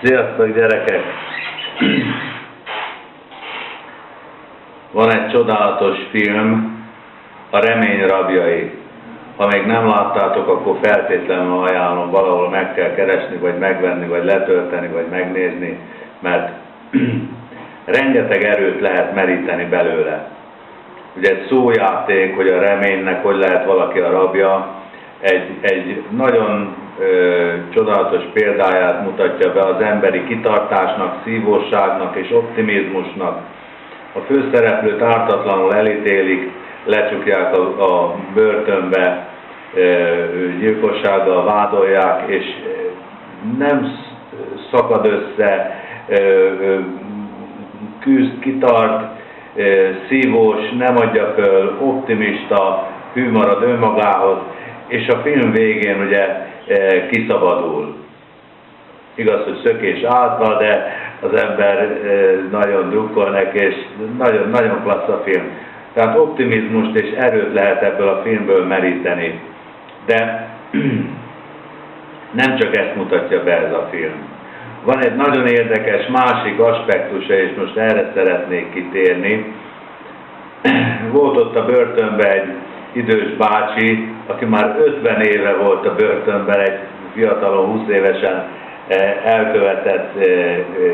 Sziasztok, gyerekek! Van egy csodálatos film, a Remény rabjai. Ha még nem láttátok, akkor feltétlenül ajánlom, valahol meg kell keresni, vagy megvenni, vagy letölteni, vagy megnézni, mert rengeteg erőt lehet meríteni belőle. Ugye egy szójáték, hogy a reménynek hogy lehet valaki a rabja, egy nagyon csodálatos példáját mutatja be az emberi kitartásnak, szívóságnak és optimizmusnak. A főszereplőt ártatlanul elítélik, lecsukják a börtönbe, gyilkossággal vádolják, és nem szakad össze, küzd, kitart, szívós, nem adja föl, optimista, hű marad önmagához, és a film végén ugye kiszabadul. Igaz, hogy szökés által, de az ember nagyon drukkol neki, és nagyon, nagyon klassz a film. Tehát optimizmust és erőt lehet ebből a filmből meríteni. De nem csak ezt mutatja be ez a film. Van egy nagyon érdekes másik aspektusa, és most erre szeretnék kitérni. Volt ott a börtönben egy idős bácsi, aki már 50 éve volt a börtönben, egy fiatalon 20 évesen elkövetett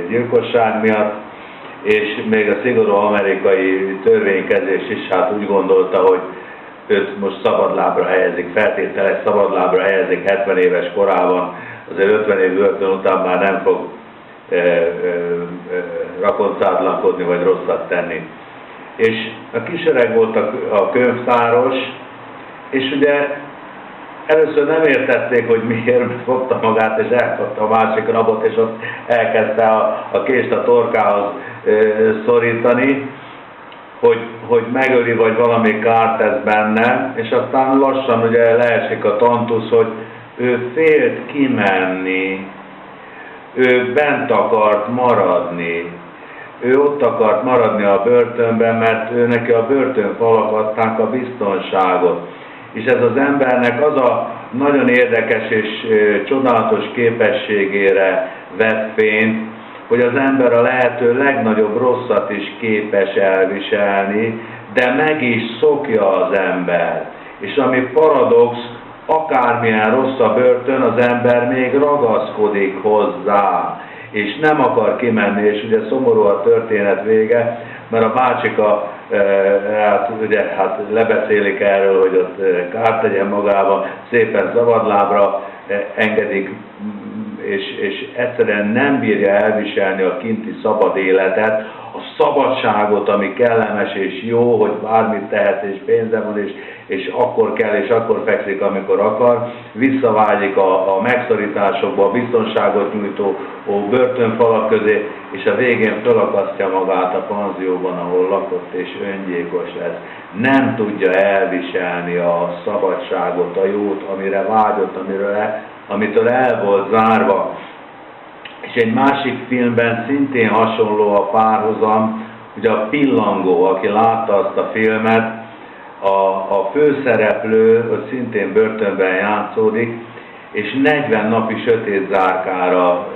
gyilkosság miatt, és még a szigorú amerikai törvénykezés is hát úgy gondolta, hogy őt most szabadlábra helyezik, feltételes szabadlábra helyezik 70 éves korában, azért 50 év börtön után már nem fog rakoncátlankodni vagy rosszat tenni. És a kisöreg volt a könyvtáros, és ugye először nem értették, hogy miért fogta magát, és elkapta a másik rabot, és ott elkezdte a kést a torkához szorítani, hogy megöli, vagy valami kárt tesz benne, és aztán lassan ugye leesik a tantusz, hogy ő félt kimenni, ő bent akart maradni, ő ott akart maradni a börtönben, mert ő neki a börtönfalak adták a biztonságot. És ez az embernek az a nagyon érdekes és csodálatos képességére vett fényt, hogy az ember a lehető legnagyobb rosszat is képes elviselni, de meg is szokja az ember. És ami paradox, akármilyen rossz a börtön, az ember még ragaszkodik hozzá, és nem akar kimenni, és ugye szomorú a történet vége, mert a bácsika hát lebeszélik erről, hogy ott kárt tegyen magába, szépen szabadlábra engedik, és egyszerűen nem bírja elviselni a kinti szabad életet, a szabadságot, ami kellemes és jó, hogy bármit tehet, és pénze van, és akkor kell, és akkor fekszik, amikor akar, visszavágyik a megszorításokba, a biztonságot nyújtó börtönfalak közé, és a végén fölakasztja magát a panzióban, ahol lakott, és öngyilkos lesz. Nem tudja elviselni a szabadságot, a jót, amire vágyott, amitől el volt zárva. És egy másik filmben szintén hasonló a párhuzam, ugye a Pillangó, aki látta azt a filmet, a főszereplő, hogy szintén börtönben játszódik, és 40 napi sötét zárkára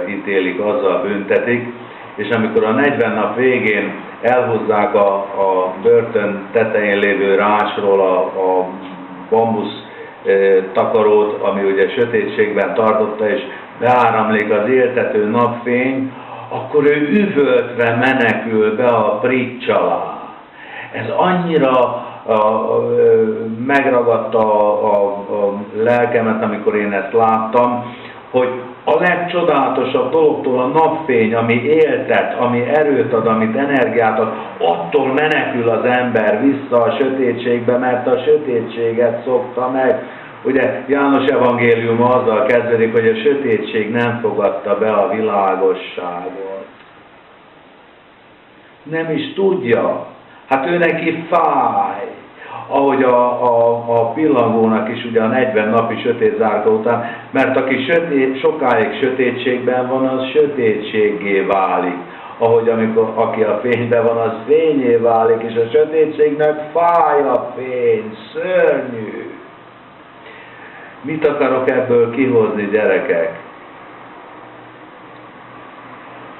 ítélik, azzal büntetik, és amikor a 40 nap végén elhozzák a börtön tetején lévő rásról a bambusz takarót, ami ugye sötétségben tartotta, és beáramlik az éltető napfény, akkor ő üvöltve menekül be a prics alá. Ez annyira megragadta a lelkemet, amikor én ezt láttam, hogy a legcsodálatosabb dologtól a napfény, ami éltet, ami erőt ad, amit energiát ad, attól menekül az ember vissza a sötétségbe, mert a sötétséget szokta meg. Ugye János evangéliuma azzal kezdődik, hogy a sötétség nem fogadta be a világosságot. Nem is tudja. Hát ő neki fáj. Ahogy a Pillangónak is ugye a 40 napi sötét zárka után, mert aki sokáig sötétségben van, az sötétséggé válik. Ahogy aki a fényben van, az fényé válik, és a sötétségnek fáj a fény, szörnyű. Mit akarok ebből kihozni, gyerekek?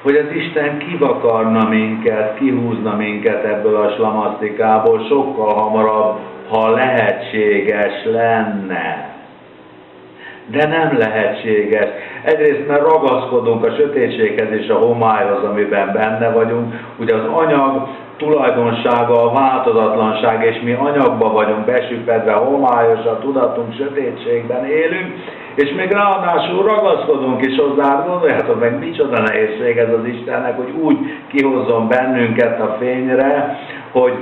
hogy az Isten kivakarna minket, kihúzna minket ebből a slamasztikából sokkal hamarabb, ha lehetséges lenne. De nem lehetséges. Egyrészt mert ragaszkodunk a sötétséghez és a homályhoz, amiben benne vagyunk. Ugye az anyag tulajdonsága a változatlanság, és mi anyagba vagyunk besüppedve, homályos a tudatunk, sötétségben élünk, és még ráadásul ragaszkodunk is hozzá. Gondoljátok meg, micsoda nehézség ez az Istennek, hogy úgy kihozzon bennünket a fényre, hogy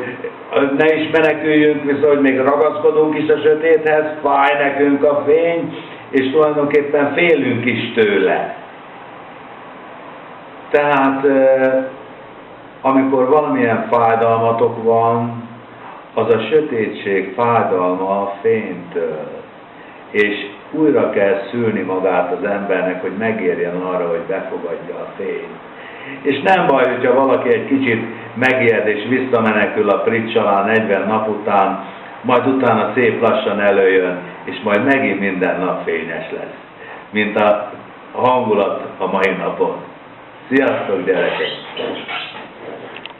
ne is meneküljünk vissza, hogy még ragaszkodunk is a sötéthez, fáj nekünk a fény, és tulajdonképpen félünk is tőle. Tehát amikor valamilyen fájdalmatok van, az a sötétség fájdalma a fénytől. És újra kell szülni magát az embernek, hogy megérjen arra, hogy befogadja a fényt. És nem baj, hogyha valaki egy kicsit megijed és visszamenekül a pritcs alá 40 nap után, majd utána szép lassan előjön, és majd megint minden nap fényes lesz, mint a hangulat a mai napon. Sziasztok, gyerekek!